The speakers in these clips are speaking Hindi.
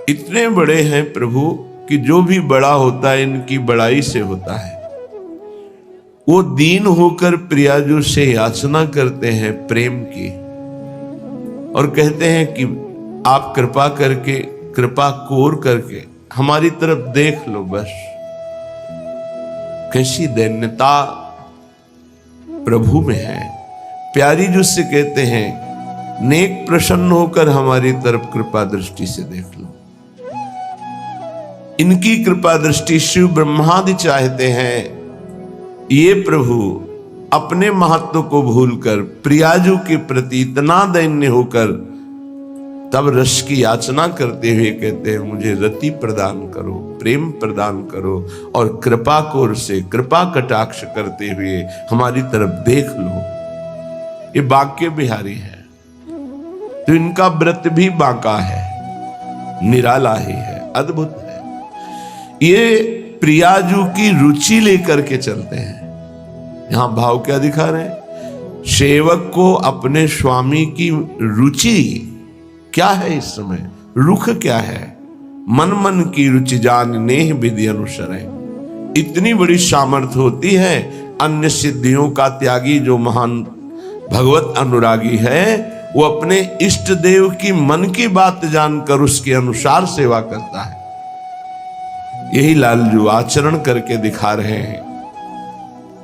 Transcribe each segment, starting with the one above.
इतने बड़े हैं प्रभु कि जो भी बड़ा होता है इनकी बड़ाई से होता है। वो दीन होकर प्रियाजू से याचना करते हैं प्रेम की और कहते हैं कि आप कृपा करके, कृपा कोर करके हमारी तरफ देख लो बस। कैसी दैन्यता प्रभु में है। प्यारी जो से कहते हैं नेक प्रसन्न होकर हमारी तरफ कृपा दृष्टि से देख लो। इनकी कृपा दृष्टि शिव ब्रह्मादि चाहते हैं। ये प्रभु अपने महत्व को भूलकर प्रियाजू के प्रति इतना दैन्य होकर तब रस की याचना करते हुए कहते हैं मुझे रति प्रदान करो, प्रेम प्रदान करो और कृपा कोर से कृपा कटाक्ष करते हुए हमारी तरफ देख लो। ये बांके बिहारी है तो इनका व्रत भी बांका है, निराला ही है, अद्भुत है। ये प्रियाजू की रुचि लेकर के चलते हैं। यहां भाव क्या दिखा रहे हैं? सेवक को अपने स्वामी की रुचि क्या है, इस समय रुख क्या है? मन मन की रुचि जान नेह विधि अनुसर है। इतनी बड़ी सामर्थ्य होती है। अन्य सिद्धियों का त्यागी जो महान भगवत अनुरागी है वो अपने इष्ट देव की मन की बात जानकर उसके अनुसार सेवा करता है। यही लालजू आचरण करके दिखा रहे हैं।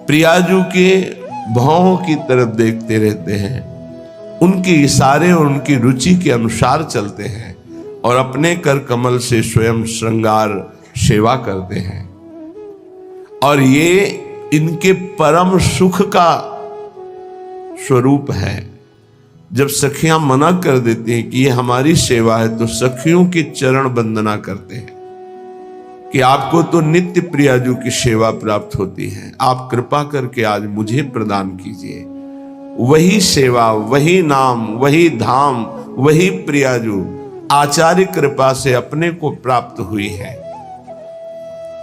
प्रियाजू के भावों की तरफ देखते रहते हैं, उनके इशारे और उनकी रुचि के अनुसार चलते हैं और अपने कर कमल से स्वयं श्रृंगार सेवा करते हैं। और ये इनके परम सुख का स्वरूप है। जब सखियां मना कर देती हैं कि ये हमारी सेवा है तो सखियों की चरण वंदना करते हैं कि आपको तो नित्य प्रियाजू की सेवा प्राप्त होती है, आप कृपा करके आज मुझे प्रदान कीजिए। वही सेवा, वही नाम, वही धाम, वही प्रियाजू आचार्य कृपा से अपने को प्राप्त हुई है।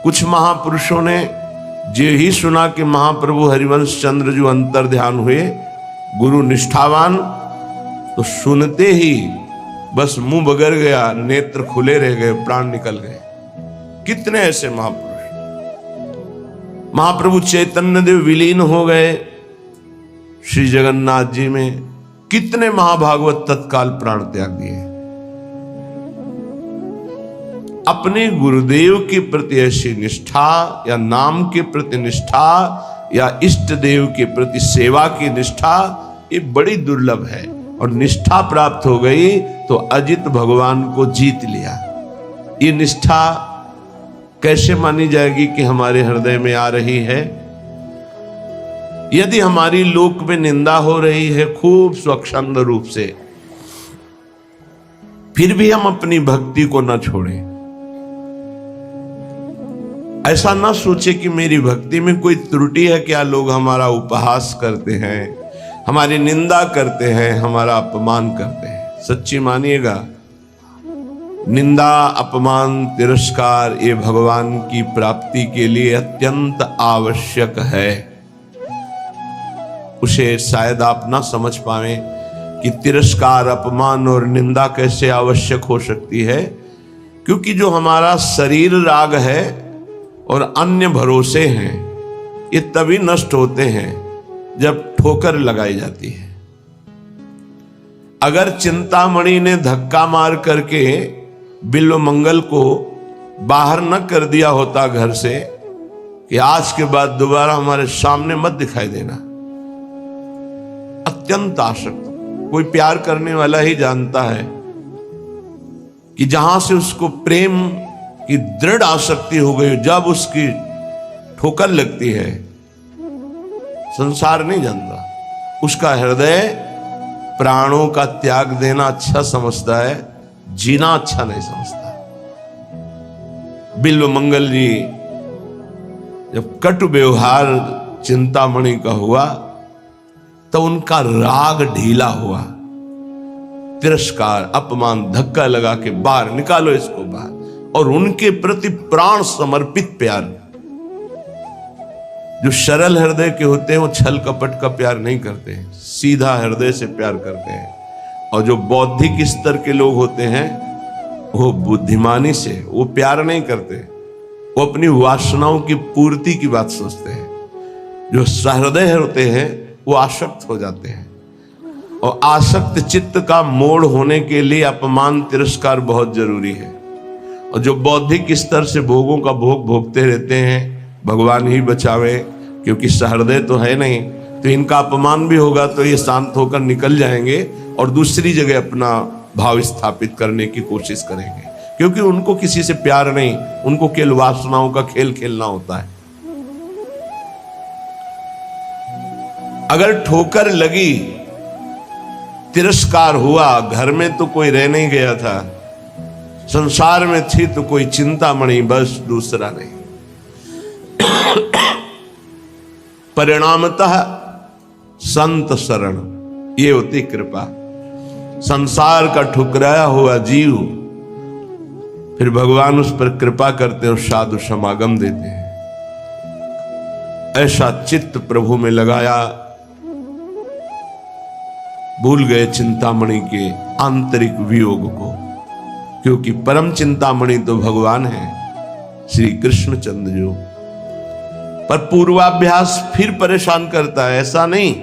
कुछ महापुरुषों ने जो ही सुना कि महाप्रभु हरिवंश चंद्र जो अंतर ध्यान हुए, गुरु निष्ठावान, तो सुनते ही बस मुंह बगर गया, नेत्र खुले रह गए, प्राण निकल गए। कितने ऐसे महापुरुष। महाप्रभु चैतन्य देव विलीन हो गए श्री जगन्नाथ जी में। कितने महाभागवत तत्काल प्राण त्याग दिए। अपने गुरुदेव के प्रति ऐसी निष्ठा या नाम के प्रति निष्ठा या इष्ट देव के प्रति सेवा की निष्ठा, ये बड़ी दुर्लभ है। और निष्ठा प्राप्त हो गई तो अजित भगवान को जीत लिया। ये निष्ठा कैसे मानी जाएगी कि हमारे हृदय में आ रही है? यदि हमारी लोक में निंदा हो रही है खूब स्वच्छंद रूप से, फिर भी हम अपनी भक्ति को न छोड़ें। ऐसा ना सोचे कि मेरी भक्ति में कोई त्रुटि है। क्या लोग हमारा उपहास करते हैं, हमारी निंदा करते हैं, हमारा अपमान करते हैं। सच्ची मानिएगा, निंदा, अपमान, तिरस्कार ये भगवान की प्राप्ति के लिए अत्यंत आवश्यक है। उसे शायद आप ना समझ पाए कि तिरस्कार, अपमान और निंदा कैसे आवश्यक हो सकती है, क्योंकि जो हमारा शरीर राग है और अन्य भरोसे हैं, ये तभी नष्ट होते हैं जब ठोकर लगाई जाती है। अगर चिंतामणि ने धक्का मार करके बिल्व मंगल को बाहर न कर दिया होता घर से कि आज के बाद दोबारा हमारे सामने मत दिखाई देना, अत्यंत आसक्त, कोई प्यार करने वाला ही जानता है कि जहां से उसको प्रेम की दृढ़ आसक्ति हो गई, जब उसकी ठोकर लगती है, संसार नहीं जानता। उसका हृदय प्राणों का त्याग देना अच्छा समझता है, जीना अच्छा नहीं समझता। बिल्व मंगल जी जब कटु व्यवहार चिंतामणि का हुआ तो उनका राग ढीला हुआ। तिरस्कार, अपमान, धक्का लगा के बाहर निकालो इसको बाहर। और उनके प्रति प्राण समर्पित प्यार। जो सरल हृदय के होते हैं वो छल कपट का प्यार नहीं करते हैं, सीधा हृदय से प्यार करते हैं। और जो बौद्धिक स्तर के लोग होते हैं वो बुद्धिमानी से, वो प्यार नहीं करते, वो अपनी वासनाओं की पूर्ति की बात सोचते हैं। जो सहृदय होते हैं वो आसक्त हो जाते हैं, और आसक्त चित्त का मोड़ होने के लिए अपमान तिरस्कार बहुत जरूरी है। और जो बौद्धिक स्तर से भोगों का भोग भोगते रहते हैं, भगवान ही बचावे, क्योंकि सहृदय तो है नहीं, तो इनका अपमान भी होगा तो ये शांत होकर निकल जाएंगे और दूसरी जगह अपना भाव स्थापित करने की कोशिश करेंगे, क्योंकि उनको किसी से प्यार नहीं, उनको केवल वासनाओं का खेल खेलना होता है। अगर ठोकर लगी, तिरस्कार हुआ, घर में तो कोई रह नहीं गया था, संसार में थी तो कोई चिंतामणि, बस दूसरा नहीं। परिणामतः संत शरण, ये होती कृपा। संसार का ठुकराया हुआ जीव, फिर भगवान उस पर कृपा करते हैं और साधु समागम देते हैं। ऐसा चित्त प्रभु में लगाया, भूल गए चिंतामणि के आंतरिक वियोग को, क्योंकि परम चिंतामणि तो भगवान है, श्री कृष्णचंद्र जो। पर पूर्वाभ्यास फिर परेशान करता है। ऐसा नहीं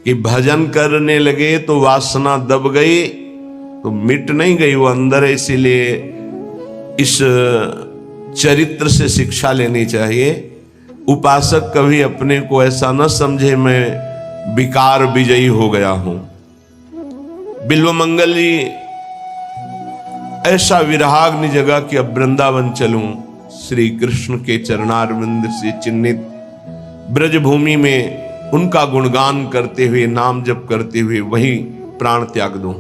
कि भजन करने लगे तो वासना दब गई तो मिट नहीं गई, वो अंदर है। इसीलिए इस चरित्र से शिक्षा लेनी चाहिए। उपासक कभी अपने को ऐसा न समझे मैं विकार विजयी हो गया हूं। बिल्वमंगल जी ऐसा विराग्नि जगह कि अब वृंदावन चलूं, श्री कृष्ण के चरणारविंद से चिन्हित ब्रजभूमि में उनका गुणगान करते हुए, नाम जप करते हुए वहीं प्राण त्याग दूं।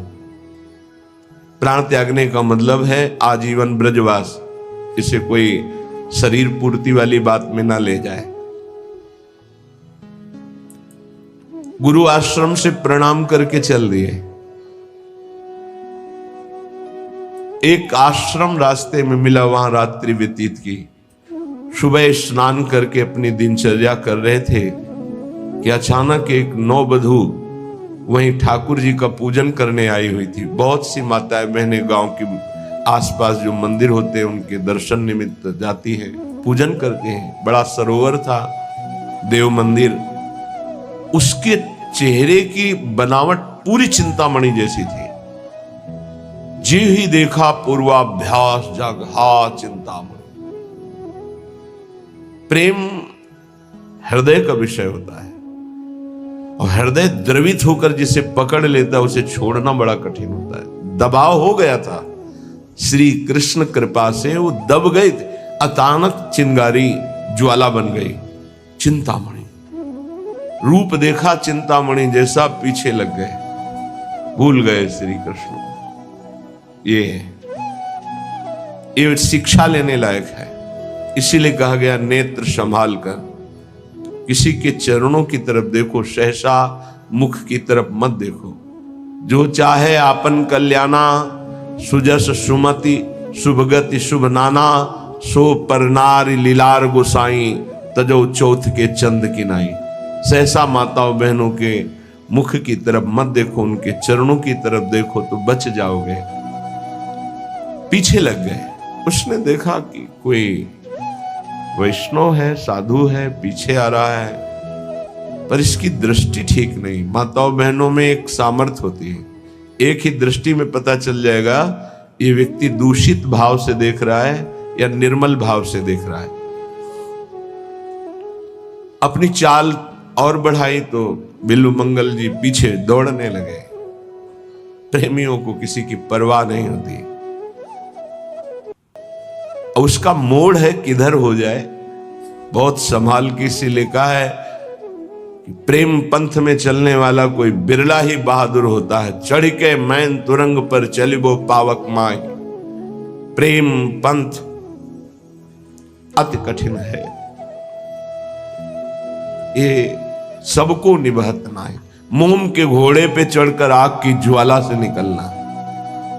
प्राण त्यागने का मतलब है आजीवन ब्रजवास। इसे कोई शरीर पूर्ति वाली बात में ना ले जाए। गुरु आश्रम से प्रणाम करके चल दिए। एक आश्रम रास्ते में मिला, वहां रात्रि व्यतीत की। सुबह स्नान करके अपनी दिनचर्या कर रहे थे कि अचानक एक नववधू वहीं ठाकुर जी का पूजन करने आई हुई थी। बहुत सी माताएं बहनें गांव के आसपास जो मंदिर होते हैं उनके दर्शन निमित्त जाती हैं, पूजन करते हैं। बड़ा सरोवर था, देव मंदिर। उसके चेहरे की बनावट पूरी चिंतामणि जैसी थी। जी ही देखा पूर्वाभ्यास जगहा चिंतामणि। प्रेम हृदय का विषय होता है, और हृदय द्रवित होकर जिसे पकड़ लेता है उसे छोड़ना बड़ा कठिन होता है। दबाव हो गया था, श्री कृष्ण कृपा से वो दब गए थे। अचानक चिंगारी ज्वाला बन गई। चिंतामणि रूप देखा चिंतामणि जैसा, पीछे लग गए, भूल गए श्री कृष्ण को। ये शिक्षा लेने लायक है। इसीलिए कहा गया नेत्र संभाल कर किसी के चरणों की तरफ देखो, सहसा मुख की तरफ मत देखो। जो चाहे आपन कल्याणा, सुजस सुमति शुभगति शुभ नाना, सो परनारी लीलार गोसाई, तजो चौथ के चंद की नाई। सहसा माताओं बहनों के मुख की तरफ मत देखो, उनके चरणों की तरफ देखो तो बच जाओगे। पीछे लग गए। उसने देखा कि कोई वैष्णव है, साधु है, पीछे आ रहा है, पर इसकी दृष्टि ठीक नहीं। माताओं बहनों में एक सामर्थ्य होती है, एक ही दृष्टि में पता चल जाएगा ये व्यक्ति दूषित भाव से देख रहा है या निर्मल भाव से देख रहा है। अपनी चाल और बढ़ाई तो बिल्वमंगल जी पीछे दौड़ने लगे। प्रेमियों को किसी की परवाह नहीं होती। उसका मोड़ है किधर हो जाए, बहुत संभाल के इसीलिए कहा है कि प्रेम पंथ में चलने वाला कोई बिरला ही बहादुर होता है। चढ़ के मैन तुरंग पर चलिबो पावक माही। प्रेम पंथ अति कठिन है, ये सबको निभत नाई। मोम के घोड़े पे चढ़कर आग की ज्वाला से निकलना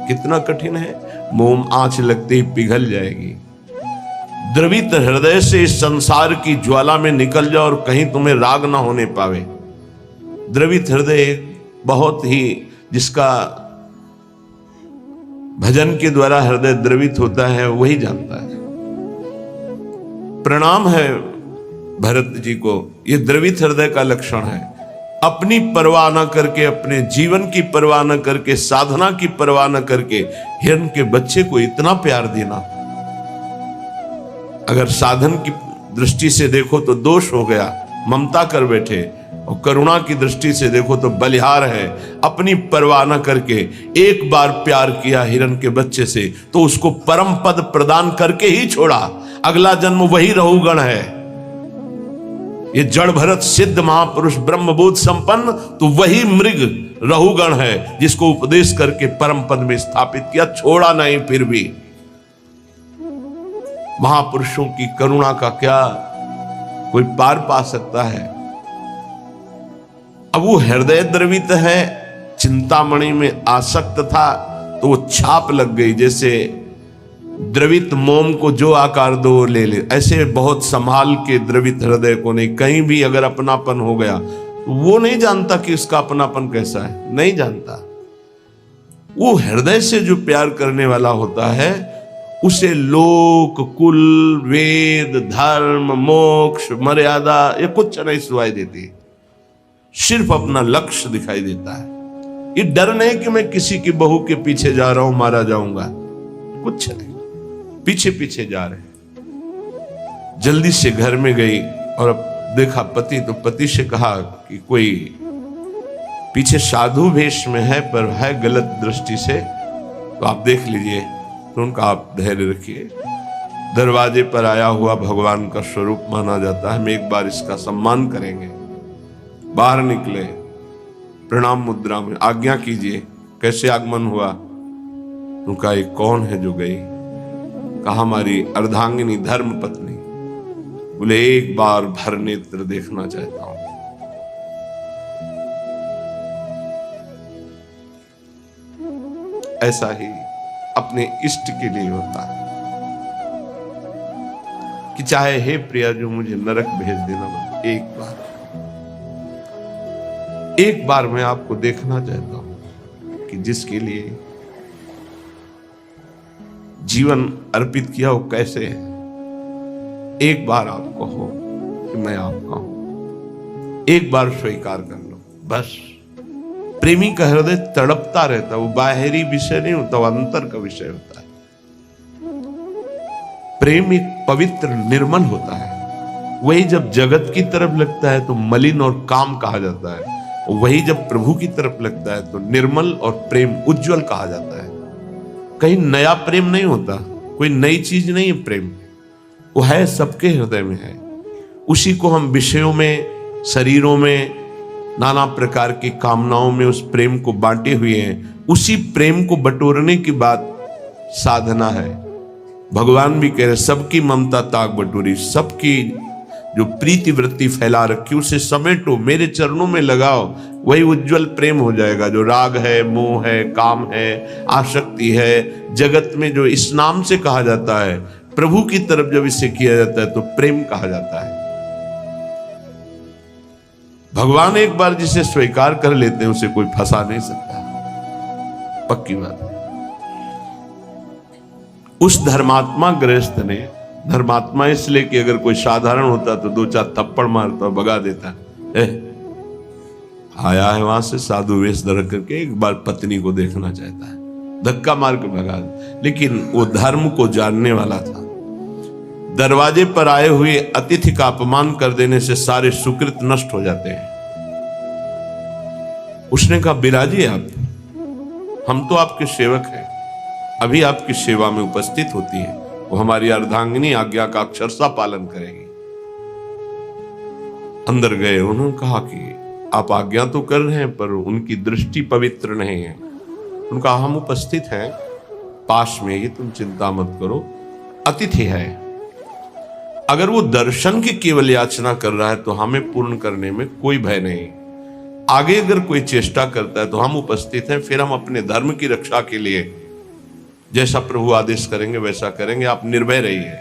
कितना कठिन है। मोम आंच लगते ही पिघल जाएगी। द्रवित हृदय से इस संसार की ज्वाला में निकल जाओ और कहीं तुम्हें राग ना होने पावे। द्रवित हृदय बहुत ही, जिसका भजन के द्वारा हृदय द्रवित होता है वही जानता है। प्रणाम है भरत जी को, ये द्रवित हृदय का लक्षण है। अपनी परवाह न करके, अपने जीवन की परवाह न करके, साधना की परवाह न करके हिरण के बच्चे को इतना प्यार देना, अगर साधन की दृष्टि से देखो तो दोष हो गया, ममता कर बैठे, और करुणा की दृष्टि से देखो तो बलिहार है। अपनी परवाह न करके एक बार प्यार किया हिरण के बच्चे से तो उसको परम पद प्रदान करके ही छोड़ा। अगला जन्म वही रहुगण है। ये जड़ भरत सिद्ध महापुरुष ब्रह्मबोध संपन्न तो वही मृग रहुगण है जिसको उपदेश करके परम पद में स्थापित किया, छोड़ा नहीं। फिर भी महापुरुषों की करुणा का क्या कोई पार पा सकता है? अब वो हृदय द्रवित है, चिंतामणि में आसक्त था तो वो छाप लग गई। जैसे द्रवित मोम को जो आकार दो ले ले, ऐसे बहुत संभाल के द्रवित हृदय को नहीं। कहीं भी अगर अपनापन हो गया तो वो नहीं जानता कि उसका अपनापन कैसा है, नहीं जानता। वो हृदय से जो प्यार करने वाला होता है उसे लोक, कुल, वेद, धर्म, मोक्ष, मर्यादा ये कुछ नहीं सुनाई देती, सिर्फ अपना लक्ष्य दिखाई देता है। ये डर नहीं कि मैं किसी की बहू के पीछे जा रहा हूं, मारा जाऊंगा, कुछ नहीं, पीछे पीछे जा रहे। जल्दी से घर में गई और अब देखा पति, तो पति से कहा कि कोई पीछे साधु वेश में है पर है गलत दृष्टि से, तो आप देख लीजिए। तो उनका आप धैर्य रखिए, दरवाजे पर आया हुआ भगवान का स्वरूप माना जाता है, हम एक बार इसका सम्मान करेंगे। बाहर निकले, प्रणाम मुद्रा में, आज्ञा कीजिए, कैसे आगमन हुआ? उनका एक कौन है जो गई? कहा हमारी अर्धांगिनी धर्म पत्नी। बोले एक बार भर नेत्र देखना चाहता हूं। ऐसा ही अपने इष्ट के लिए होता है कि चाहे हे प्रिया जो मुझे नरक भेज देना, एक बार मैं आपको देखना चाहता हूं कि जिसके लिए जीवन अर्पित किया वो कैसे है। एक बार आप कहो कि मैं आपका हूं, एक बार स्वीकार कर लो बस। प्रेमी का हृदय तड़पता रहता, वो बाहरी विषय नहीं होता, वो अंतर का विषय होता है। प्रेम एक पवित्र निर्मल होता है। वही जब जगत की तरफ लगता है तो मलिन और काम कहा जाता है, वही जब प्रभु की तरफ लगता है तो निर्मल और प्रेम उज्जवल कहा जाता है। कहीं नया प्रेम नहीं होता, कोई नई चीज नहीं है प्रेम, वो है सबके हृदय में है। उसी को हम विषयों में, शरीरों में, नाना प्रकार की कामनाओं में उस प्रेम को बांटे हुए हैं। उसी प्रेम को बटोरने की बात साधना है। भगवान भी कह रहे सबकी ममता ताक बटोरी, सबकी जो प्रीति वृत्ति फैला रखी उसे समेटो, मेरे चरणों में लगाओ, वही उज्जवल प्रेम हो जाएगा। जो राग है, मोह है, काम है, आसक्ति है, जगत में जो इस नाम से कहा जाता है, प्रभु की तरफ जब इसे किया जाता है तो प्रेम कहा जाता है। भगवान एक बार जिसे स्वीकार कर लेते हैं उसे कोई फंसा नहीं सकता, पक्की बात है। उस धर्मात्मा गृहस्थ ने, धर्मात्मा इसलिए कि अगर कोई साधारण होता तो दो चार थप्पड़ मारता भगा देता, आया है वहां से साधु वेश धर करके एक बार पत्नी को देखना चाहता है, धक्का मार के भगा दे। लेकिन वो धर्म को जानने वाला था। दरवाजे पर आए हुए अतिथि का अपमान कर देने से सारे सुकृत नष्ट हो जाते हैं। उसने कहा बिराजिए आप, हम तो आपके सेवक हैं, अभी आपकी सेवा में उपस्थित होती है, वो हमारी अर्धांगिनी आज्ञा का अक्षरशः पालन करेगी। अंदर गए, उन्होंने कहा कि आप आज्ञा तो कर रहे हैं पर उनकी दृष्टि पवित्र नहीं है। उनका हम उपस्थित हैं पास में ही, तुम चिंता मत करो, अतिथि है। अगर वो दर्शन की केवल याचना कर रहा है तो हमें पूर्ण करने में कोई भय नहीं। आगे अगर कोई चेष्टा करता है तो हम उपस्थित हैं, फिर हम अपने धर्म की रक्षा के लिए जैसा प्रभु आदेश करेंगे वैसा करेंगे, आप निर्भय रहिए।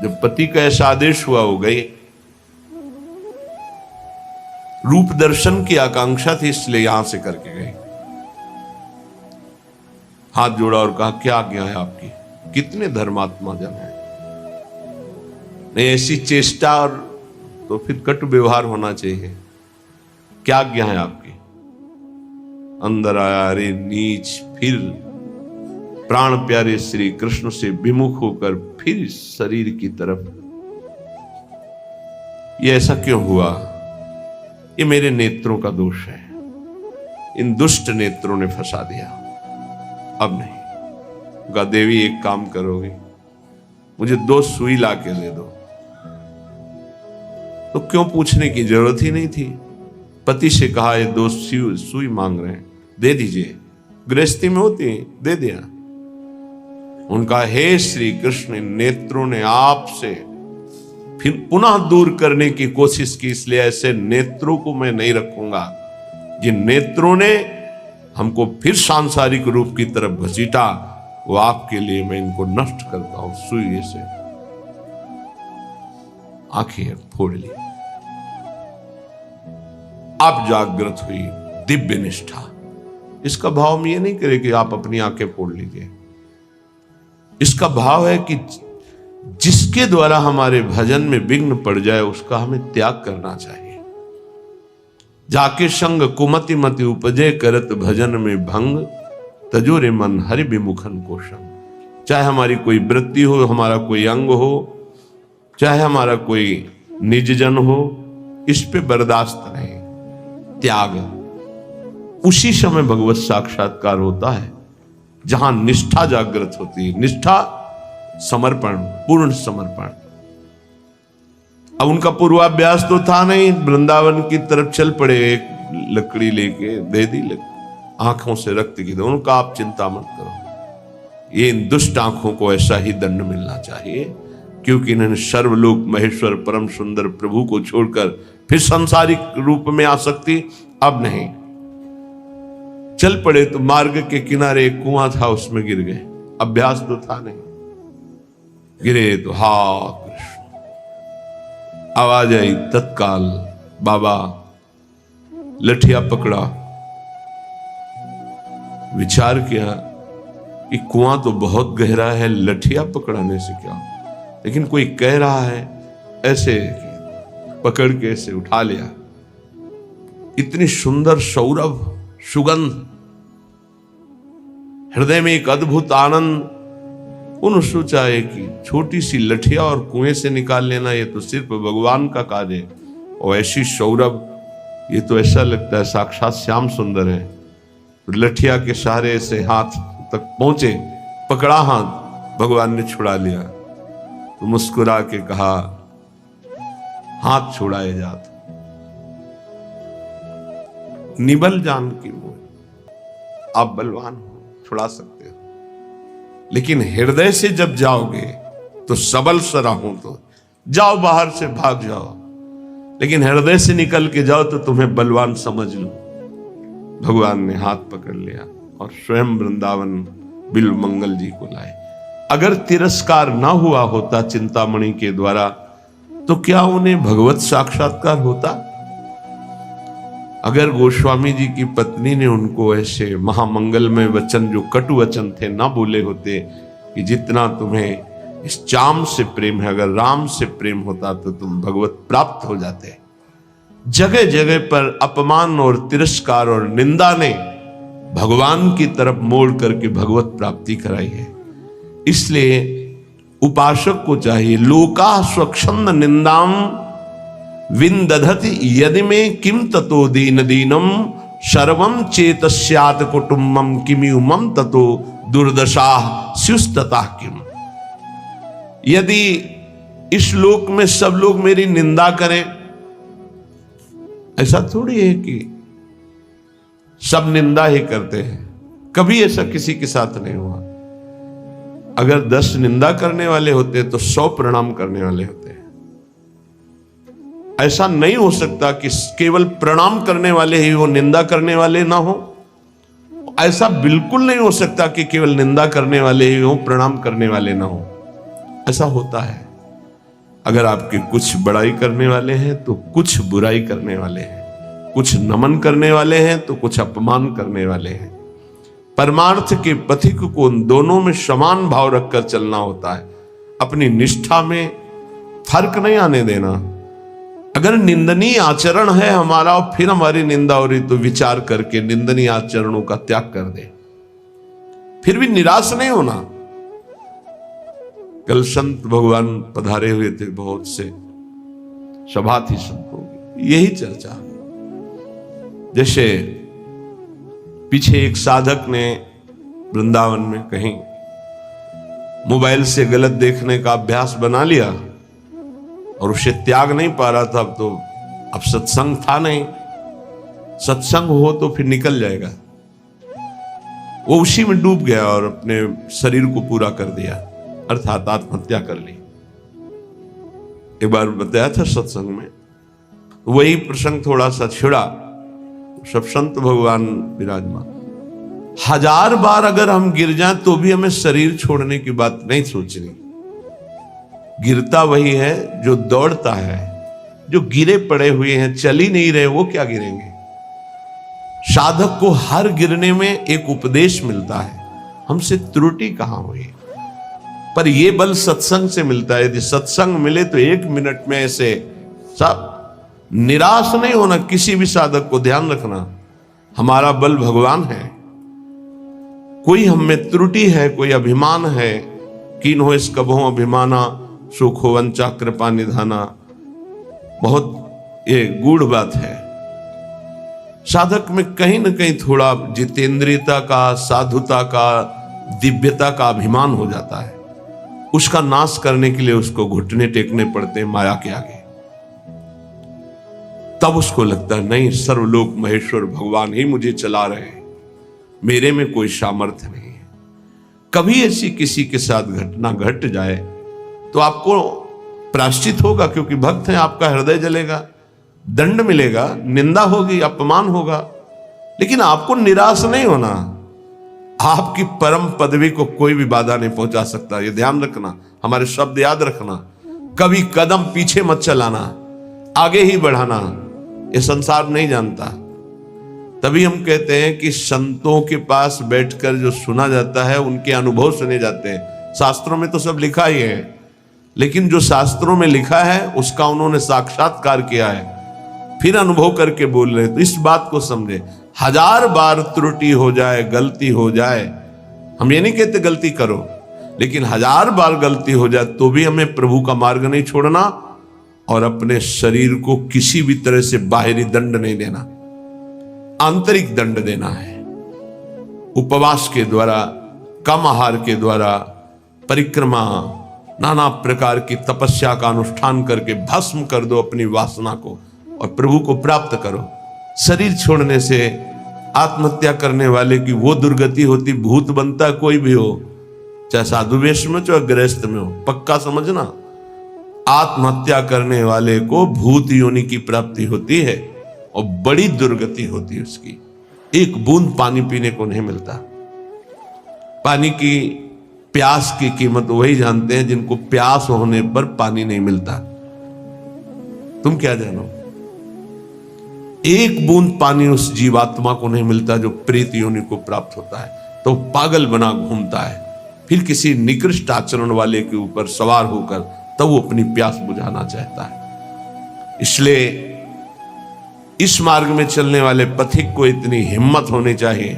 जब पति का ऐसा आदेश हुआ हो गई, रूप दर्शन की आकांक्षा थी इसलिए यहां से करके गई। हाथ जोड़ा और कहा, क्या आज्ञा है आपकी? कितने धर्मात्मा जन हैं। नहीं, ऐसी चेष्टा और तो फिर कटु व्यवहार होना चाहिए। क्या आज्ञा है आपकी? अंदर आया, अरे नीच, फिर प्राण प्यारे श्री कृष्ण से विमुख होकर फिर शरीर की तरफ। ये ऐसा क्यों हुआ? ये मेरे नेत्रों का दोष है, इन दुष्ट नेत्रों ने फंसा दिया। अब नहीं। गा देवी एक काम करोगी, मुझे 2 सुई ला के दे दो। तो क्यों पूछने की जरूरत ही नहीं थी। पति से कहा, ये 2 सुई मांग रहे हैं, दे दीजिए। गृहस्थी में होती है, दे दिया। उनका, हे श्री कृष्ण, नेत्रों ने आपसे फिर पुनः दूर करने की कोशिश की, इसलिए ऐसे नेत्रों को मैं नहीं रखूंगा। जिन नेत्रों ने हमको फिर सांसारिक रूप की तरफ घसीटा, वो आपके लिए मैं इनको नष्ट करता हूं। सुई से आंखें फोड़ ली। अब जागृत हुई दिव्य निष्ठा। इसका भाव में ये नहीं करे कि आप अपनी आंखें फोड़ लीजिए। इसका भाव है कि जिसके द्वारा हमारे भजन में विघ्न पड़ जाए, उसका हमें त्याग करना चाहिए। जाके संग कुमति मति उपजे, करत भजन में भंग, तजोरे मन हरि विमुखन को संग। चाहे हमारी कोई वृत्ति हो, हमारा कोई अंग हो, चाहे हमारा कोई निज जन हो, इस पे बर्दाश्त नहीं। त्याग उसी समय भगवत साक्षात्कार होता है जहां निष्ठा जागृत होती है। निष्ठा, समर्पण, पूर्ण समर्पण। अब उनका पूर्वाभ्यास तो था नहीं, वृंदावन की तरफ चल पड़े, एक लकड़ी लेके दे दी, आंखों से रक्त की। उनका, आप चिंता मत करो, ये इन दुष्ट आंखों को ऐसा ही दंड मिलना चाहिए, क्योंकि इन्होंने सर्वलोक महेश्वर परम सुंदर प्रभु को छोड़कर फिर सांसारिक रूप में आसक्ति। अब नहीं। चल पड़े तो मार्ग के किनारे एक कुआं था, उसमें गिर गए। अभ्यास तो था नहीं। गिरे तो हा कृष्ण, आवाज आई तत्काल। बाबा लठिया पकड़ा, विचार किया कि कुआं तो बहुत गहरा है, लठिया पकड़ाने से क्या, लेकिन कोई कह रहा है, ऐसे पकड़ के ऐसे उठा लिया। इतनी सुंदर सौरभ, सुगंध, हृदय में एक अद्भुत आनंद। उन्होंने सोचा है कि छोटी सी लठिया और कुएं से निकाल लेना, ये तो सिर्फ भगवान का कार्य है। और ऐसी सौरभ, ये तो ऐसा लगता है साक्षात श्याम सुंदर है। तो लठिया के सहारे से हाथ तक पहुंचे, पकड़ा हाथ, भगवान ने छुड़ा लिया। तो मुस्कुरा के कहा, हाथ छुड़ाए जात निबल जान की मोह। आप बलवान हो, छुड़ा सकते हो, लेकिन हृदय से जब जाओगे तो सबल सरा हो। तो जाओ, बाहर से भाग जाओ, लेकिन हृदय से निकल के जाओ तो तुम्हें बलवान समझ लो। भगवान ने हाथ पकड़ लिया और स्वयं वृंदावन बिल्व मंगल जी को लाए। अगर तिरस्कार ना हुआ होता चिंतामणि के द्वारा, तो क्या उन्हें भगवत साक्षात्कार होता? अगर गोस्वामी जी की पत्नी ने उनको ऐसे महामंगलमय वचन, जो कटु वचन थे, ना बोले होते कि जितना तुम्हें इस चाम से प्रेम है, अगर राम से प्रेम होता तो तुम भगवत प्राप्त हो जाते। जगह जगह पर अपमान और तिरस्कार और निंदा ने भगवान की तरफ मोड़ करके भगवत प्राप्ति कराई है। इसलिए उपासक को चाहिए, लोका स्वच्छंद निंदाम विंदधति यदि में किम ततो दीन दीनम सर्वम चेतस्यात कुटुंबम किमियुमम ततो दुर्दशा स्युस्तता किम। यदि इस लोक में सब लोग मेरी निंदा करें, ऐसा थोड़ी है कि सब निंदा ही करते हैं। कभी ऐसा किसी के साथ नहीं हुआ। अगर 10 निंदा करने वाले होते तो 100 प्रणाम करने वाले होते। ऐसा नहीं हो सकता कि केवल प्रणाम करने वाले ही हो, निंदा करने वाले ना हो। ऐसा बिल्कुल नहीं हो सकता कि केवल निंदा करने वाले ही हो, प्रणाम करने वाले ना हो। ऐसा होता है। अगर आपके कुछ बड़ाई करने वाले हैं तो कुछ बुराई करने वाले हैं, कुछ नमन करने वाले हैं तो कुछ अपमान करने वाले हैं। परमार्थ के पथिक को उन दोनों में समान भाव रखकर चलना होता है। अपनी निष्ठा में फर्क नहीं आने देना। अगर निंदनीय आचरण है हमारा और फिर हमारी निंदा हो रही, तो विचार करके निंदनीय आचरणों का त्याग कर दे, फिर भी निराश नहीं होना। कल संत भगवान पधारे हुए थे, बहुत से सभा थी संतों की, यही चर्चा। जैसे पीछे एक साधक ने वृंदावन में कहीं मोबाइल से गलत देखने का अभ्यास बना लिया और उसे त्याग नहीं पा रहा था। तो अब सत्संग था नहीं, सत्संग हो तो फिर निकल जाएगा। वो उसी में डूब गया और अपने शरीर को पूरा कर दिया, अर्थात आत्महत्या कर ली। एक बार बताया था सत्संग में, वही प्रसंग थोड़ा सा छिड़ा। सब संत भगवान विराजमान। 1000 बार अगर हम गिर जाएं तो भी हमें शरीर छोड़ने की बात नहीं सोचनी। गिरता वही है जो दौड़ता है, जो गिरे पड़े हुए हैं, चल ही नहीं रहे, वो क्या गिरेंगे। साधक को हर गिरने में एक उपदेश मिलता है, हमसे त्रुटि कहां हुई। पर यह बल सत्संग से मिलता है। यदि सत्संग मिले तो 1 मिनट में ऐसे सब। निराश नहीं होना किसी भी साधक को, ध्यान रखना हमारा बल भगवान है। कोई हम में त्रुटि है, कोई अभिमान है, कीन हो इस कबहों अभिमाना, सुख हो वंचा कृपा निधाना, बहुत ये गूढ़ बात है। साधक में कहीं ना कहीं थोड़ा जितेंद्रियता का, साधुता का, दिव्यता का अभिमान हो जाता है। उसका नाश करने के लिए उसको घुटने टेकने पड़ते हैं माया के आगे। तब उसको लगता है नहीं, सर्वलोक महेश्वर भगवान ही मुझे चला रहे हैं, मेरे में कोई सामर्थ्य नहीं है। कभी ऐसी किसी के साथ घटना घट जाए तो आपको प्रायश्चित होगा, क्योंकि भक्त हैं, आपका हृदय जलेगा, दंड मिलेगा, निंदा होगी, अपमान होगा, लेकिन आपको निराश नहीं होना। आपकी परम पदवी को कोई भी बाधा नहीं पहुंचा सकता। ये ध्यान रखना, हमारे शब्द याद रखना। कभी कदम पीछे मत चलाना, आगे ही बढ़ाना। ये संसार नहीं जानता। तभी हम कहते हैं कि संतों के पास बैठकर जो सुना जाता है उनके अनुभव सुने जाते हैं। शास्त्रों में तो सब लिखा ही है, लेकिन जो शास्त्रों में लिखा है उसका उन्होंने साक्षात्कार किया है, फिर अनुभव करके बोल रहे हैं। तो इस बात को समझे। 1000 बार त्रुटि हो जाए, गलती हो जाए, हम ये नहीं कहते गलती करो, लेकिन 1000 बार गलती हो जाए तो भी हमें प्रभु का मार्ग नहीं छोड़ना और अपने शरीर को किसी भी तरह से बाहरी दंड नहीं देना, आंतरिक दंड देना है। उपवास के द्वारा, कम आहार के द्वारा, परिक्रमा, नाना प्रकार की तपस्या का अनुष्ठान करके भस्म कर दो अपनी वासना को और प्रभु को प्राप्त करो। शरीर छोड़ने से आत्महत्या करने वाले की वो दुर्गति होती, भूत बनता कोई भी हो, चाहे साधु वेश में चाहे गृहस्थ में हो। पक्का समझना, आत्महत्या करने वाले को भूत योनि की प्राप्ति होती है और बड़ी दुर्गति होती है उसकी। एक बूंद पानी पीने को नहीं मिलता। पानी की प्यास की कीमत वही जानते हैं जिनको प्यास होने पर पानी नहीं मिलता। तुम क्या जानो, एक बूंद पानी उस जीवात्मा को नहीं मिलता जो प्रेत योनि को प्राप्त होता है, तो पागल बना घूमता है। फिर किसी निकृष्ट आचरण वाले के ऊपर सवार होकर तब वो अपनी प्यास बुझाना चाहता है। इसलिए इस मार्ग में चलने वाले पथिक को इतनी हिम्मत होनी चाहिए।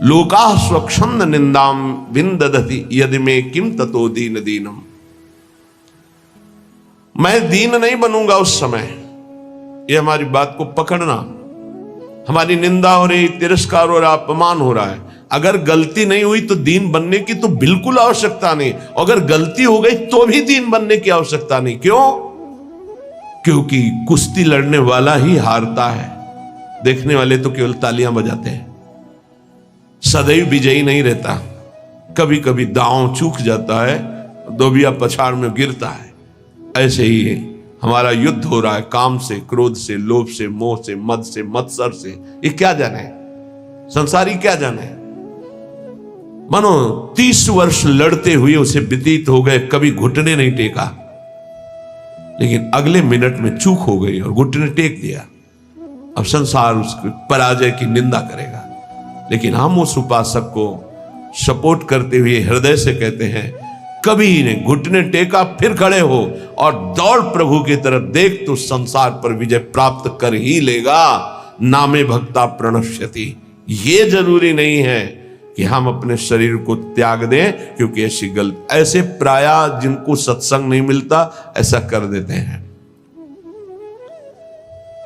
लोका स्वच्छंद निंदाम विंदधति यदि में किम ततो दीन दीनम। मैं दीन नहीं बनूंगा उस समय। ये हमारी बात को पकड़ना। हमारी निंदा हो रही, तिरस्कार हो रहा, अपमान हो रहा है, अगर गलती नहीं हुई तो दीन बनने की तो बिल्कुल आवश्यकता नहीं। अगर गलती हो गई तो भी दीन बनने की आवश्यकता नहीं। क्यों? क्योंकि कुश्ती लड़ने वाला ही हारता है, देखने वाले तो केवल तालियां बजाते हैं। सदैव विजयी नहीं रहता, कभी कभी दांव चूक जाता है, दोबिया पछाड़ में गिरता है। ऐसे ही हमारा युद्ध हो रहा है काम से, क्रोध से, लोभ से, मोह से, मद से, मत्सर से। ये क्या जाने, संसारी क्या जाने। मानो 30 वर्ष लड़ते हुए उसे व्यतीत हो गए, कभी घुटने नहीं टेका, लेकिन अगले मिनट में चूक हो गई और घुटने टेक दिया। अब संसार उसकी पराजय की निंदा करेगा, लेकिन हम उस उपासक को सपोर्ट करते हुए हृदय से कहते हैं, कभी ने घुटने टेका फिर खड़े हो और दौड़ प्रभु की तरफ, देख तो संसार पर विजय प्राप्त कर ही लेगा। नामे भक्ता प्रणश्यति। ये जरूरी नहीं है कि हम अपने शरीर को त्याग दें, क्योंकि ऐसे प्राय जिनको सत्संग नहीं मिलता ऐसा कर देते हैं।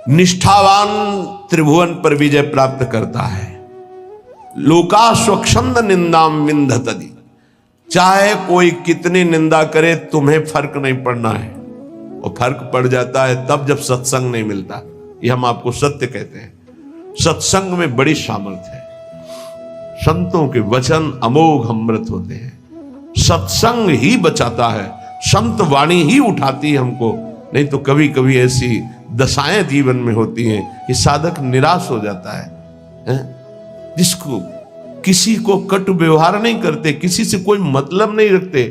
निष्ठावान त्रिभुवन पर विजय प्राप्त करता है। लोका स्वच्छंद निंदाम विंधतति। चाहे कोई कितनी निंदा करे, तुम्हें फर्क नहीं पड़ना है, और फर्क पड़ जाता है तब जब सत्संग नहीं मिलता। ये हम आपको सत्य कहते हैं। सत्संग में बड़ी सामर्थ्य है। संतों के वचन अमोघ अमृत होते हैं। सत्संग ही बचाता है, संत वाणी ही उठाती है हमको। नहीं तो कभी कभी ऐसी दशाएं जीवन में होती हैं कि साधक निराश हो जाता है। जिसको किसी को कटु व्यवहार नहीं करते, किसी से कोई मतलब नहीं रखते,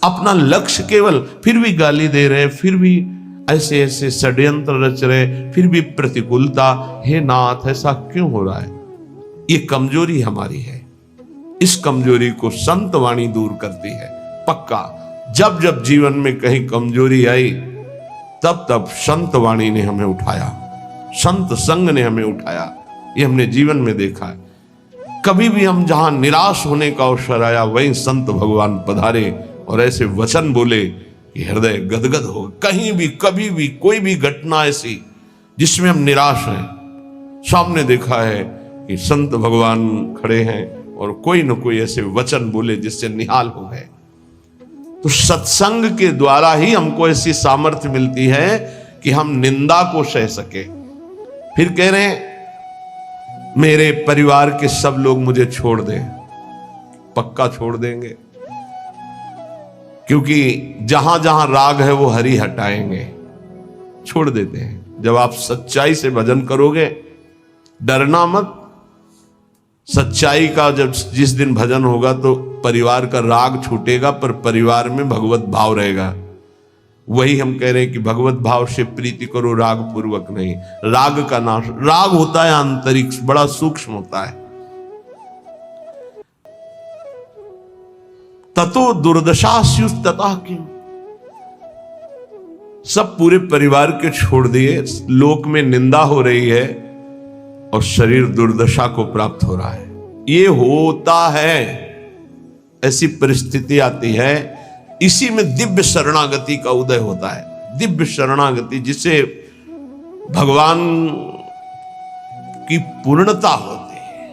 अपना लक्ष्य केवल, फिर भी गाली दे रहे, फिर भी ऐसे ऐसे षड्यंत्र रच रहे, फिर भी प्रतिकूलता। हे नाथ, ऐसा क्यों हो रहा है? ये कमजोरी हमारी है। इस कमजोरी को संत वाणी दूर करती है। पक्का जब जब जीवन में कहीं कमजोरी आई, तब तब संत वाणी ने हमें उठाया, संत संग ने हमें उठाया। ये हमने जीवन में देखा है। कभी भी हम जहां निराश होने का अवसर आया, वहीं संत भगवान पधारे और ऐसे वचन बोले कि हृदय गदगद हो। कहीं भी कभी भी कोई भी घटना ऐसी जिसमें हम निराश हैं, सामने देखा है कि संत भगवान खड़े हैं और कोई न कोई ऐसे वचन बोले जिससे निहाल हो गए। तो सत्संग के द्वारा ही हमको ऐसी सामर्थ्य मिलती है कि हम निंदा को सह सके। फिर कह रहे हैं, मेरे परिवार के सब लोग मुझे छोड़ दें। पक्का छोड़ देंगे, क्योंकि जहां जहां राग है वो हरि हटाएंगे। छोड़ देते हैं। जब आप सच्चाई से भजन करोगे, डरना मत। सच्चाई का जब जिस दिन भजन होगा तो परिवार का राग छूटेगा, पर परिवार में भगवत भाव रहेगा। वही हम कह रहे हैं कि भगवत भाव से प्रीति करो, राग पूर्वक नहीं। राग का नाश, राग होता है आंतरिक, बड़ा सूक्ष्म होता है। ततो दुर्दशास्युस ततः क्यों। सब पूरे परिवार के छोड़ दिए, लोक में निंदा हो रही है और शरीर दुर्दशा को प्राप्त हो रहा है। ये होता है, ऐसी परिस्थिति आती है। इसी में दिव्य शरणागति का उदय होता है। दिव्य शरणागति जिसे भगवान की पूर्णता होती है,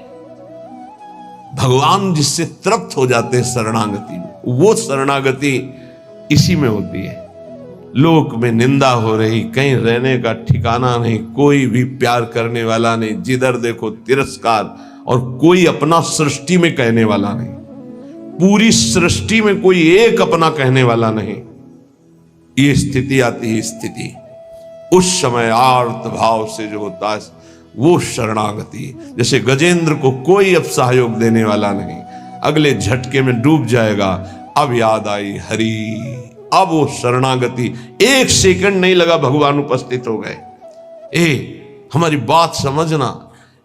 भगवान जिससे तृप्त हो जाते हैं शरणागति में, वो शरणागति इसी में होती है। लोक में निंदा हो रही, कहीं रहने का ठिकाना नहीं, कोई भी प्यार करने वाला नहीं, जिधर देखो तिरस्कार, और कोई अपना सृष्टि में कहने वाला नहीं। पूरी सृष्टि में कोई एक अपना कहने वाला नहीं। ये स्थिति आती है। स्थिति उस समय आर्त भाव से जो होता है वो शरणागति। जैसे गजेंद्र को कोई अब सहयोग देने वाला नहीं, अगले झटके में डूब जाएगा। अब याद आई हरि, अब वो शरणागति। एक सेकंड नहीं लगा, भगवान उपस्थित हो गए। हमारी बात समझना,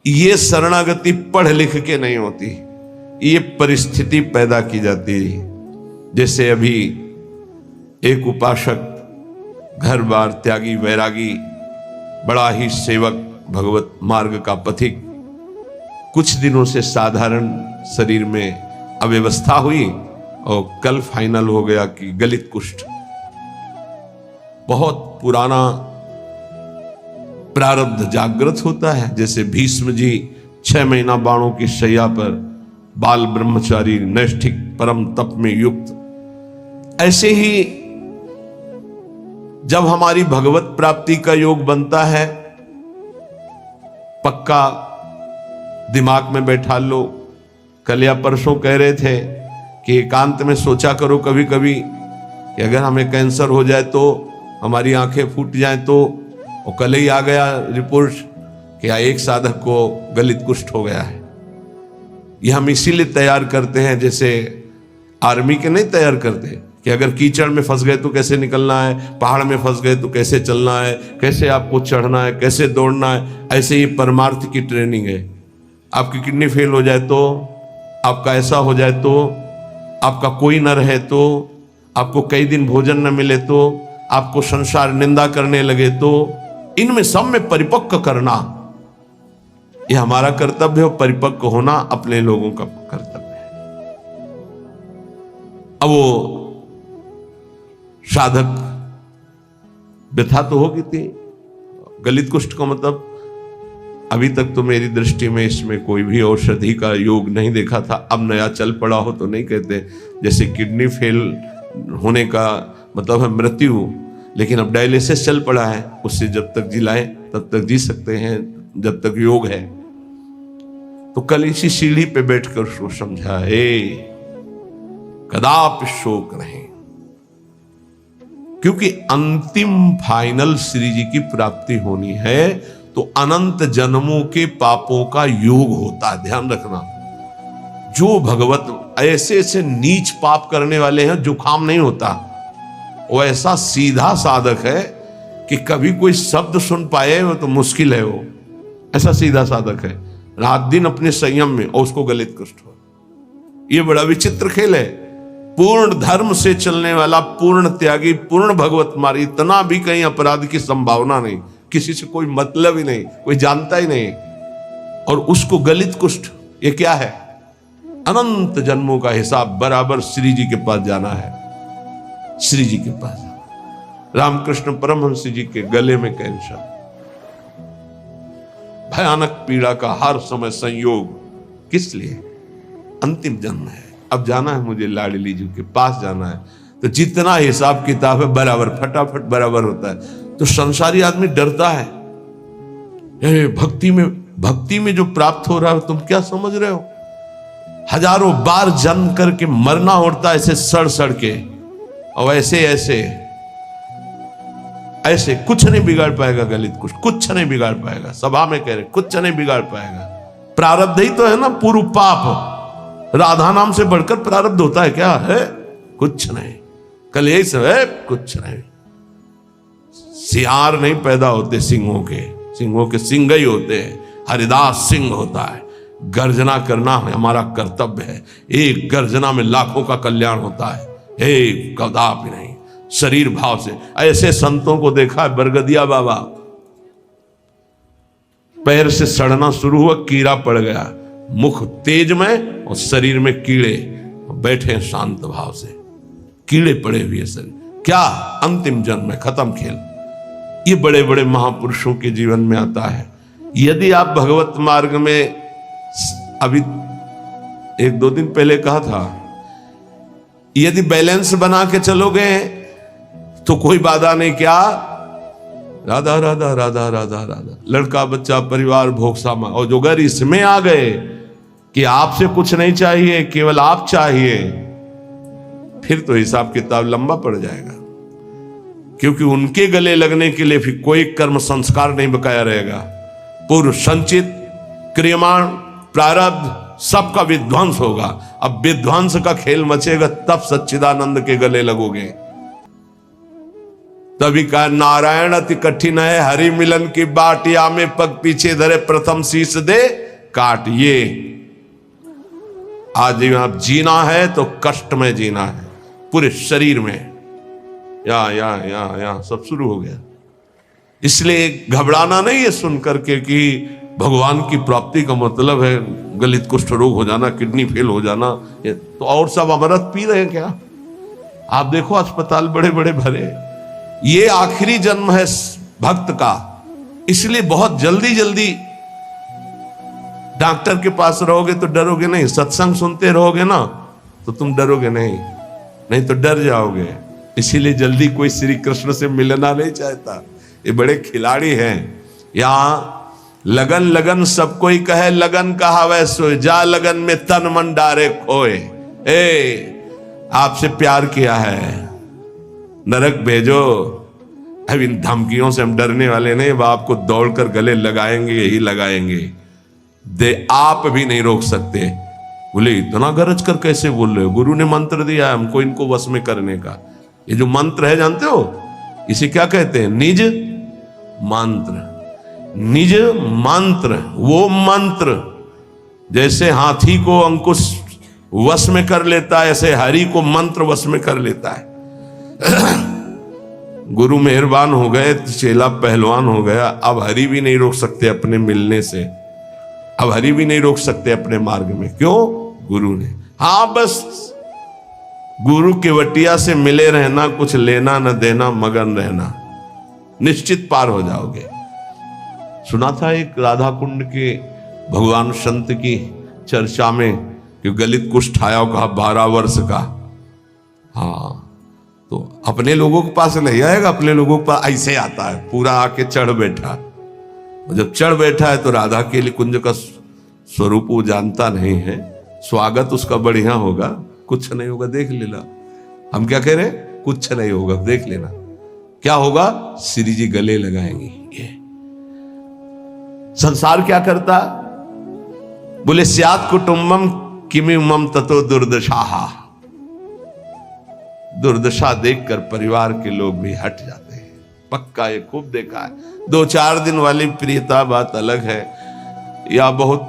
ये शरणागति पढ़ लिख के नहीं होती, ये परिस्थिति पैदा की जाती है। जैसे अभी एक उपासक, घर बार त्यागी, वैरागी, बड़ा ही सेवक, भगवत मार्ग का पथिक, कुछ दिनों से साधारण शरीर में अव्यवस्था हुई और कल फाइनल हो गया कि गलित कुष्ठ। बहुत पुराना प्रारब्ध जागृत होता है। जैसे भीष्म जी 6 महीना बाणों की शैया पर, बाल ब्रह्मचारी, नैष्ठिक परम तप में युक्त, ऐसे ही जब हमारी भगवत प्राप्ति का योग बनता है, पक्का दिमाग में बैठा लो। कल या परसों कह रहे थे कि एकांत में सोचा करो कभी कभी कि अगर हमें कैंसर हो जाए तो, हमारी आंखें फूट जाएं तो। और कल ही आ गया रिपोर्ट कि एक साधक को गलित कुष्ठ हो गया है। ये हम इसीलिए तैयार करते हैं, जैसे आर्मी के नहीं तैयार करते कि अगर कीचड़ में फंस गए तो कैसे निकलना है, पहाड़ में फंस गए तो कैसे चलना है, कैसे आपको चढ़ना है, कैसे दौड़ना है। ऐसे ही परमार्थ की ट्रेनिंग है। आपकी किडनी फेल हो जाए तो, आपका ऐसा हो जाए तो, आपका कोई न रहे तो, आपको कई दिन भोजन न मिले तो, आपको संसार निंदा करने लगे तो, इनमें सब में परिपक्व करना ये हमारा कर्तव्य है। परिपक्व होना अपने लोगों का कर्तव्य है। अब वो साधक व्यथा तो होगी थी। गलित कुष्ठ का मतलब अभी तक तो मेरी दृष्टि में इसमें कोई भी औषधि का योग नहीं देखा था। अब नया चल पड़ा हो तो नहीं कहते, जैसे किडनी फेल होने का मतलब है मृत्यु, लेकिन अब डायलिसिस चल पड़ा है, उससे जब तक जिलाए तब तक जी सकते हैं, जब तक योग है। तो कल इसी सीढ़ी पे बैठकर उसको समझा, कदापि शोक नहीं, क्योंकि अंतिम फाइनल श्री जी की प्राप्ति होनी है तो अनंत जन्मों के पापों का योग होता है। ध्यान रखना, जो भगवत ऐसे ऐसे नीच पाप करने वाले हैं जुकाम नहीं होता, वो ऐसा सीधा साधक है कि कभी कोई शब्द सुन पाए वो तो मुश्किल है। वो ऐसा सीधा साधक है, रात दिन अपने संयम में, और उसको गलित कुष्ठ हो। ये बड़ा विचित्र खेल है। पूर्ण धर्म से चलने वाला, पूर्ण त्यागी, पूर्ण भगवत मारी, इतना भी कहीं अपराध की संभावना नहीं, किसी से कोई मतलब ही नहीं, कोई जानता ही नहीं, और उसको गलित कुष्ठ। ये क्या है? अनंत जन्मों का हिसाब बराबर श्री जी के पास जाना है। श्री जी के पास रामकृष्ण परमहंस जी के गले में कैंसर, भयानक पीड़ा का हर समय संयोग, किस लिए? अंतिम जन्म है, अब जाना है मुझे लाडली जी के पास जाना है। तो जितना हिसाब किताब है बराबर फटाफट बराबर होता है। तो संसारी आदमी डरता है, भक्ति में जो प्राप्त हो रहा है तुम क्या समझ रहे हो? हजारों बार जन्म करके मरना होता है ऐसे सड़ सड़ के, और ऐसे कुछ नहीं बिगाड़ पाएगा गलित कुछ नहीं बिगाड़ पाएगा। सभा में कह रहे कुछ नहीं बिगाड़ पाएगा। प्रारब्ध ही तो है ना, पूर्व पाप। राधा नाम से बढ़कर प्रारब्ध होता है क्या? है कुछ नहीं। कल यही सब है, कुछ नहीं। सियार नहीं पैदा होते सिंहों के सिंह ही होते हैं। हरिदास सिंह होता है। गर्जना करना हमारा कर्तव्य है। एक गर्जना में लाखों का कल्याण होता है, एक कदापि नहीं। शरीर भाव से ऐसे संतों को देखा है। बरगदिया बाबा, पैर से सड़ना शुरू हुआ, कीड़ा पड़ गया, मुख तेज में और शरीर में कीड़े, बैठे हैं शांत भाव से, कीड़े पड़े हुए शरीर। क्या अंतिम जन्म में खत्म खेल। ये बड़े बड़े महापुरुषों के जीवन में आता है। यदि आप भगवत मार्ग में, अभी 1-2 दिन पहले कहा था, यदि बैलेंस बना के चलोगे तो कोई बाधा नहीं। क्या? राधा राधा राधा राधा राधा, लड़का बच्चा परिवार भोग सामा। और जो अगर इसमें आ गए कि आपसे कुछ नहीं चाहिए, केवल आप चाहिए, फिर तो हिसाब किताब लंबा पड़ जाएगा। क्योंकि उनके गले लगने के लिए फिर कोई कर्म संस्कार नहीं बकाया रहेगा। पूर्व संचित क्रियमाण प्रारब्ध सबका विध्वंस होगा। अब विध्वंस का खेल मचेगा, तब सच्चिदानंद के गले लगोगे। तभी कहा नारायण अति कठिन है, हरि मिलन की बाट, या में पग पीछे धरे प्रथम शीश दे काट। ये आज आप जीना है तो कष्ट में जीना है, पूरे शरीर में। या सब शुरू हो गया। इसलिए घबराना नहीं है सुन करके कि भगवान की प्राप्ति का मतलब है गलित कुष्ठ रोग हो जाना, किडनी फेल हो जाना। तो और सब अमृत पी रहे हैं क्या? आप देखो अस्पताल बड़े बड़े भरे। ये आखिरी जन्म है भक्त का, इसलिए बहुत जल्दी जल्दी डॉक्टर के पास रहोगे तो डरोगे नहीं। सत्संग सुनते रहोगे ना तो तुम डरोगे नहीं तो डर जाओगे। इसीलिए जल्दी कोई श्री कृष्ण से मिलना नहीं चाहता। ये बड़े खिलाड़ी हैं। यहां लगन लगन सबको ही कहे, लगन कहा वैसो, जा लगन में तन मन डारे खोए। आपसे प्यार किया है, नरक भेजो। अब इन धमकियों से हम डरने वाले नहीं। अब आपको दौड़कर गले लगाएंगे, यही लगाएंगे। आप भी नहीं रोक सकते। बोले इतना गरज कर कैसे बोल रहे हो? गुरु ने मंत्र दिया हमको इनको वश में करने का। ये जो मंत्र है जानते हो, इसे क्या कहते हैं? निज मंत्र। निज मंत्र, वो मंत्र जैसे हाथी को अंकुश वश में कर लेता है, ऐसे हरि को मंत्र वश में कर लेता है। गुरु मेहरबान हो गए, चेला पहलवान हो गया। अब हरि भी नहीं रोक सकते अपने मिलने से, अब हरि भी नहीं रोक सकते अपने मार्ग में। क्यों? गुरु ने। हाँ, बस गुरु के वटिया से मिले रहना, कुछ लेना न देना, मगन रहना, निश्चित पार हो जाओगे। सुना था एक राधा कुंड के भगवान संत की चर्चा में कि गलित कुष्ठ आया, कहा 12 वर्ष का। हाँ, तो अपने लोगों के पास नहीं आएगा, अपने लोगों के पास ऐसे आता है, पूरा आके चढ़ बैठा। जब चढ़ बैठा है तो राधा के लिए कुंज का स्वरूप वो जानता नहीं है, स्वागत उसका बढ़िया होगा, कुछ नहीं होगा, देख लेना। हम क्या कह रहे हैं? कुछ नहीं होगा, देख लेना। क्या होगा? श्री जी गले लगाएंगे। ये संसार क्या करता? बोले स्यात् कुटुंबम किमिमम ततो दुर्दशाहा। दुर्दशा देखकर परिवार के लोग भी हट जाते हैं। पक्का, ये खूब देखा है। 2-4 दिन वाली प्रियता बात अलग है, या बहुत